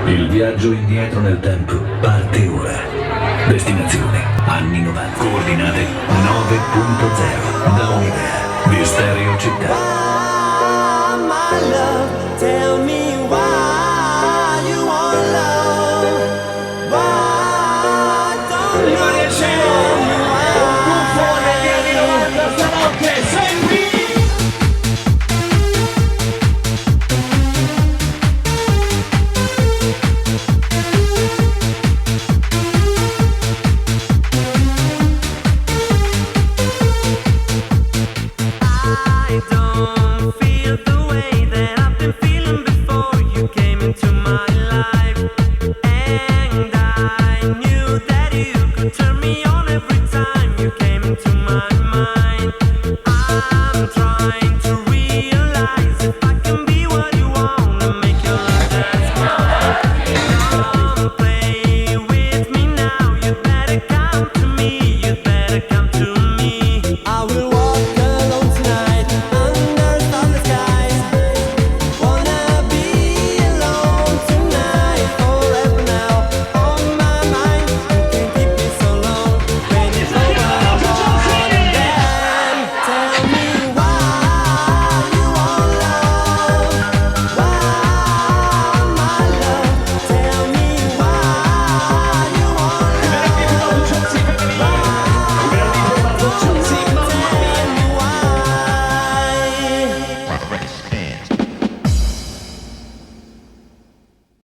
Il viaggio indietro nel tempo parte ora. Destinazione anni 90. Coordinate 9.0. Da un'idea di Stereo Città. My love, tell me why you want love. Why don't you tell me why? Stanotte senti. I don't feel the way that I've been feeling before you came into my life.